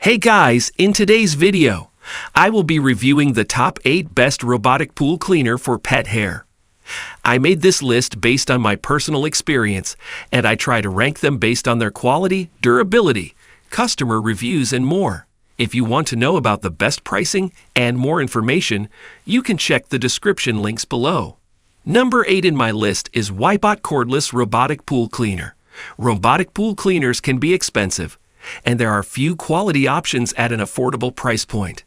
Hey guys, in today's video, I will be reviewing the top 8 best robotic pool cleaner for pet hair. I made this list based on my personal experience, and I try to rank them based on their quality, durability, customer reviews, and more. If you want to know about the best pricing and more information, you can check the description links below. Number 8 in my list is Xpert Cordless Robotic Pool Cleaner. Robotic pool cleaners can be expensive, and there are few quality options at an affordable price point.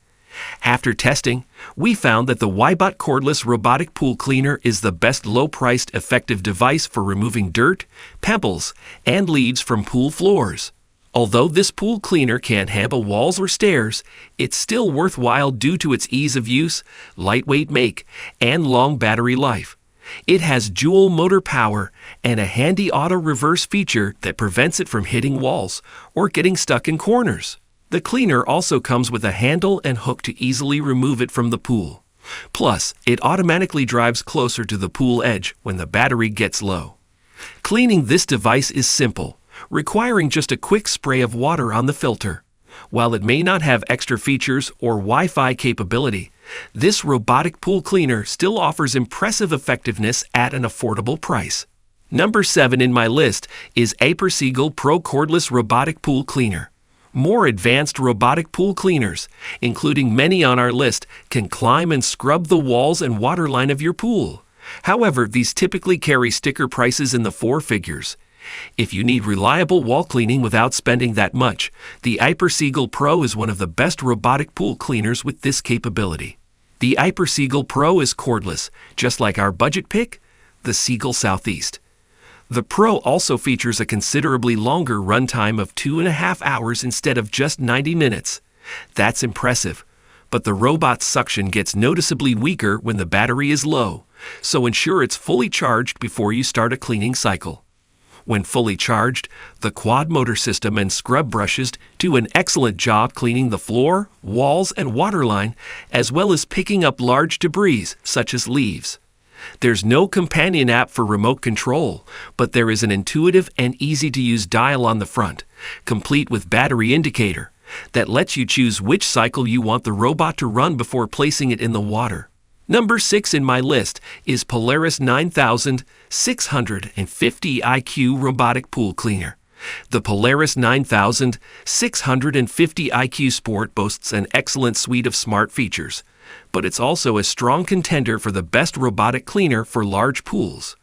After testing, we found that the Xpert Cordless Robotic Pool Cleaner is the best low-priced, effective device for removing dirt, pebbles, and leaves from pool floors. Although this pool cleaner can't handle walls or stairs, it's still worthwhile due to its ease of use, lightweight make, and long battery life. It has dual motor power and a handy auto reverse feature that prevents it from hitting walls or getting stuck in corners. The cleaner also comes with a handle and hook to easily remove it from the pool. Plus, it automatically drives closer to the pool edge when the battery gets low. Cleaning this device is simple, requiring just a quick spray of water on the filter. While it may not have extra features or Wi-Fi capability, this robotic pool cleaner still offers impressive effectiveness at an affordable price. Number 7 in my list is Xpert Pro Cordless Robotic Pool Cleaner. More advanced robotic pool cleaners, including many on our list, can climb and scrub the walls and waterline of your pool. However, these typically carry sticker prices in the 4 figures. If you need reliable wall cleaning without spending that much, the Xpert Pro is one of the best robotic pool cleaners with this capability. The Xpert Pro is cordless, just like our budget pick, the Seagull Southeast. The Pro also features a considerably longer runtime of 2.5 hours instead of just 90 minutes. That's impressive, but the robot's suction gets noticeably weaker when the battery is low, so ensure it's fully charged before you start a cleaning cycle. When fully charged, the quad motor system and scrub brushes do an excellent job cleaning the floor, walls, and waterline, as well as picking up large debris such as leaves. There's no companion app for remote control, but there is an intuitive and easy-to-use dial on the front, complete with battery indicator, that lets you choose which cycle you want the robot to run before placing it in the water. Number 6 in my list is Polaris 9650 IQ Robotic Pool Cleaner. The Polaris 9650 IQ Sport boasts an excellent suite of smart features, but it's also a strong contender for the best robotic cleaner for large pools.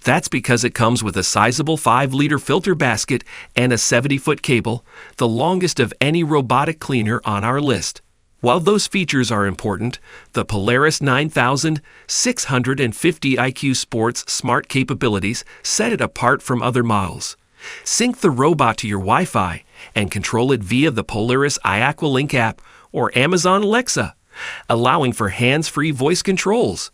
That's because it comes with a sizable 5-liter filter basket and a 70-foot cable, the longest of any robotic cleaner on our list. While those features are important, the Polaris 9650 IQ Sport's smart capabilities set it apart from other models. Sync the robot to your Wi-Fi and control it via the Polaris iAqualink app or Amazon Alexa, allowing for hands-free voice controls.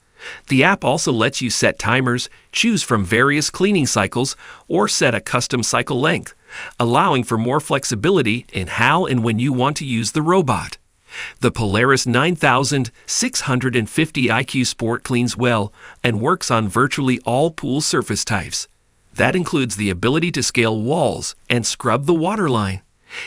The app also lets you set timers, choose from various cleaning cycles, or set a custom cycle length, allowing for more flexibility in how and when you want to use the robot. The Polaris 9650 IQ Sport cleans well and works on virtually all pool surface types. That includes the ability to scale walls and scrub the waterline.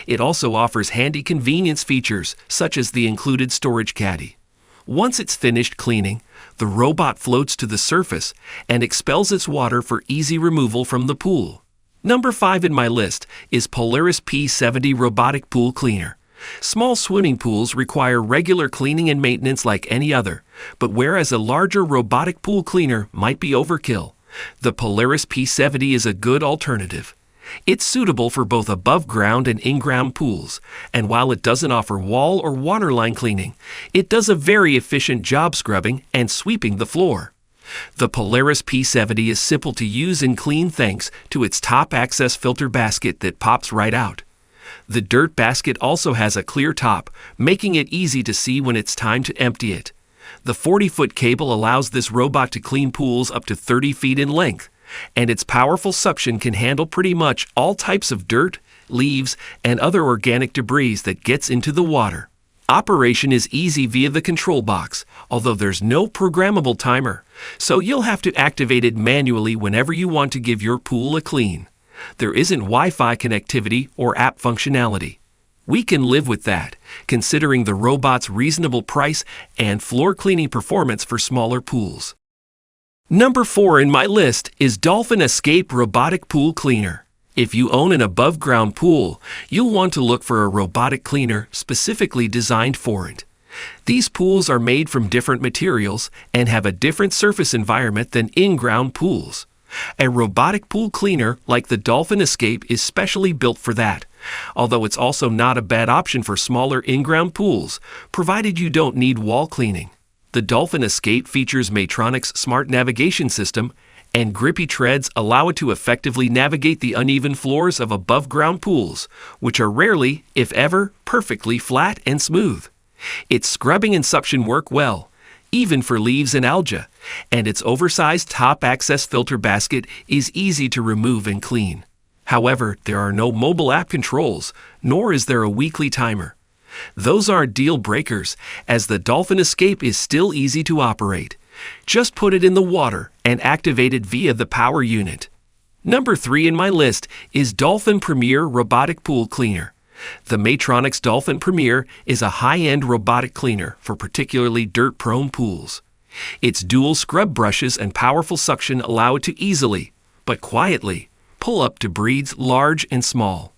It also offers handy convenience features such as the included storage caddy. Once it's finished cleaning, the robot floats to the surface and expels its water for easy removal from the pool. Number 5 in my list is Polaris P70 Robotic Pool Cleaner. Small swimming pools require regular cleaning and maintenance like any other, but whereas a larger robotic pool cleaner might be overkill, the Polaris P70 is a good alternative. It's suitable for both above-ground and in-ground pools, and while it doesn't offer wall or waterline cleaning, it does a very efficient job scrubbing and sweeping the floor. The Polaris P70 is simple to use and clean thanks to its top access filter basket that pops right out. The dirt basket also has a clear top, making it easy to see when it's time to empty it. The 40-foot cable allows this robot to clean pools up to 30 feet in length, and its powerful suction can handle pretty much all types of dirt, leaves, and other organic debris that gets into the water. Operation is easy via the control box, although there's no programmable timer, so you'll have to activate it manually whenever you want to give your pool a clean. There isn't Wi-Fi connectivity or app functionality. We can live with that, considering the robot's reasonable price and floor cleaning performance for smaller pools. Number 4 in my list is Dolphin Escape Robotic Pool Cleaner. If you own an above-ground pool, you'll want to look for a robotic cleaner specifically designed for it. These pools are made from different materials and have a different surface environment than in-ground pools. A robotic pool cleaner like the Dolphin Escape is specially built for that, although it's also not a bad option for smaller in-ground pools, provided you don't need wall cleaning. The Dolphin Escape features Maytronic's smart navigation system, and grippy treads allow it to effectively navigate the uneven floors of above-ground pools, which are rarely, if ever, perfectly flat and smooth. Its scrubbing and suction work well, even for leaves and algae, and its oversized top access filter basket is easy to remove and clean. However, there are no mobile app controls, nor is there a weekly timer. Those aren't deal breakers, as the Dolphin Escape is still easy to operate. Just put it in the water and activate it via the power unit. Number 3 in my list is Dolphin Premier Robotic Pool Cleaner. The Maytronic's Dolphin Premier is a high-end robotic cleaner for particularly dirt-prone pools. Its dual scrub brushes and powerful suction allow it to easily, but quietly, pull up debris large and small.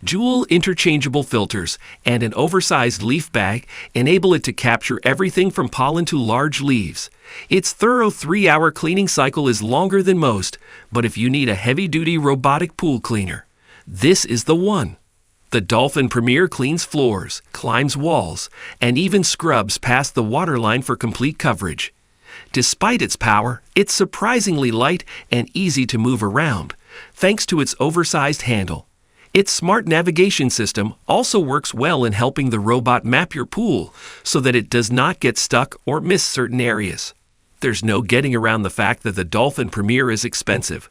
Dual interchangeable filters and an oversized leaf bag enable it to capture everything from pollen to large leaves. Its thorough 3-hour cleaning cycle is longer than most, but if you need a heavy-duty robotic pool cleaner, this is the one. The Dolphin Premier cleans floors, climbs walls, and even scrubs past the waterline for complete coverage. Despite its power, it's surprisingly light and easy to move around, thanks to its oversized handle. Its smart navigation system also works well in helping the robot map your pool so that it does not get stuck or miss certain areas. There's no getting around the fact that the Dolphin Premier is expensive.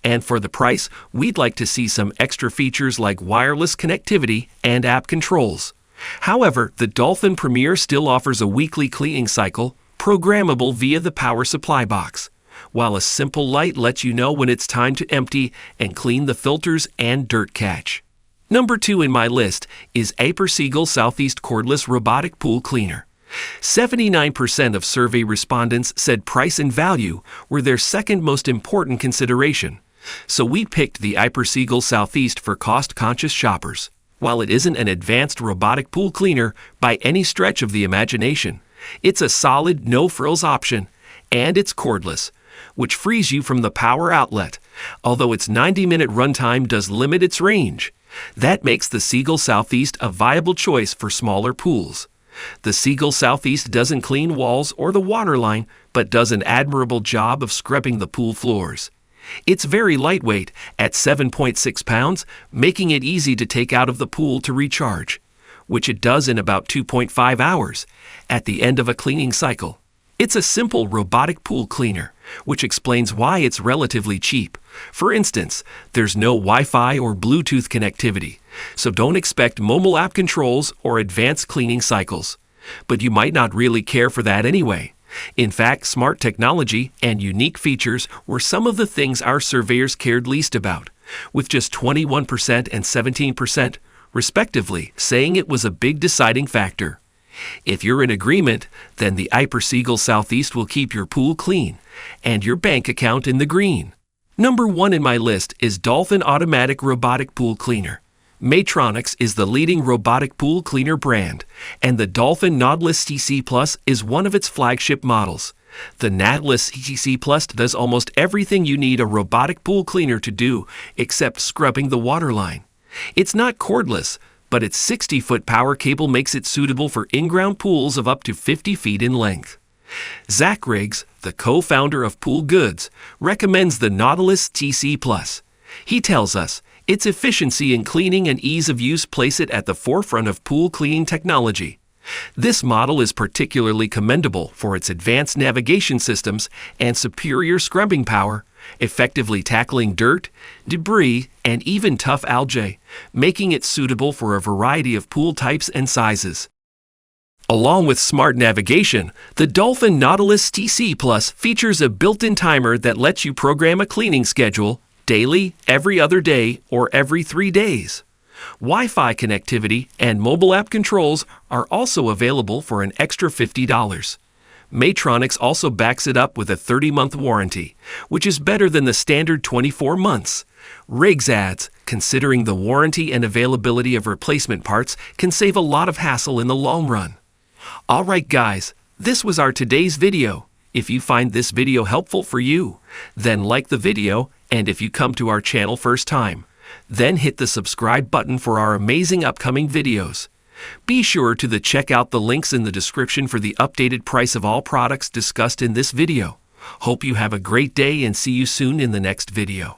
And for the price, we'd like to see some extra features like wireless connectivity and app controls. However, the Dolphin Premier still offers a weekly cleaning cycle, programmable via the power supply box, while a simple light lets you know when it's time to empty and clean the filters and dirt catch. Number 2 in my list is Xpert Southeast Cordless Robotic Pool Cleaner. 79% of survey respondents said price and value were their second most important consideration, so we picked the Xpert Southeast for cost-conscious shoppers. While it isn't an advanced robotic pool cleaner by any stretch of the imagination, it's a solid, no-frills option, and it's cordless, which frees you from the power outlet, although its 90-minute runtime does limit its range. That makes the Xpert Southeast a viable choice for smaller pools. The Xpert Southeast doesn't clean walls or the waterline, but does an admirable job of scrubbing the pool floors. It's very lightweight at 7.6 pounds, making it easy to take out of the pool to recharge, which it does in about 2.5 hours at the end of a cleaning cycle. It's a simple robotic pool cleaner, which explains why it's relatively cheap. For instance, there's no Wi-Fi or Bluetooth connectivity, so don't expect mobile app controls or advanced cleaning cycles. But you might not really care for that anyway. In fact, smart technology and unique features were some of the things our surveyors cared least about, with just 21% and 17%, respectively, saying it was a big deciding factor. If you're in agreement, then the Xpert Southeast will keep your pool clean and your bank account in the green. Number 1 in my list is Dolphin Automatic Robotic Pool Cleaner. Maytronics is the leading robotic pool cleaner brand, and the Dolphin Nautilus TC Plus is one of its flagship models. The Nautilus TC Plus does almost everything you need a robotic pool cleaner to do, except scrubbing the waterline. It's not cordless, but its 60-foot power cable makes it suitable for in-ground pools of up to 50 feet in length. Zach Riggs, the co-founder of Pool Goods, recommends the Nautilus TC Plus. He tells us, its efficiency in cleaning and ease of use place it at the forefront of pool cleaning technology. This model is particularly commendable for its advanced navigation systems and superior scrubbing power, effectively tackling dirt, debris, and even tough algae, making it suitable for a variety of pool types and sizes. Along with smart navigation, the Dolphin Nautilus TC Plus features a built-in timer that lets you program a cleaning schedule, daily, every other day, or every 3 days. Wi-Fi connectivity and mobile app controls are also available for an extra $50. Maytronics also backs it up with a 30-month warranty, which is better than the standard 24 months. Riggs adds, considering the warranty and availability of replacement parts can save a lot of hassle in the long run. Alright guys, this was our today's video. If you find this video helpful for you, then like the video, and if you come to our channel first time, then hit the subscribe button for our amazing upcoming videos. Be sure to check out the links in the description for the updated price of all products discussed in this video. Hope you have a great day and see you soon in the next video.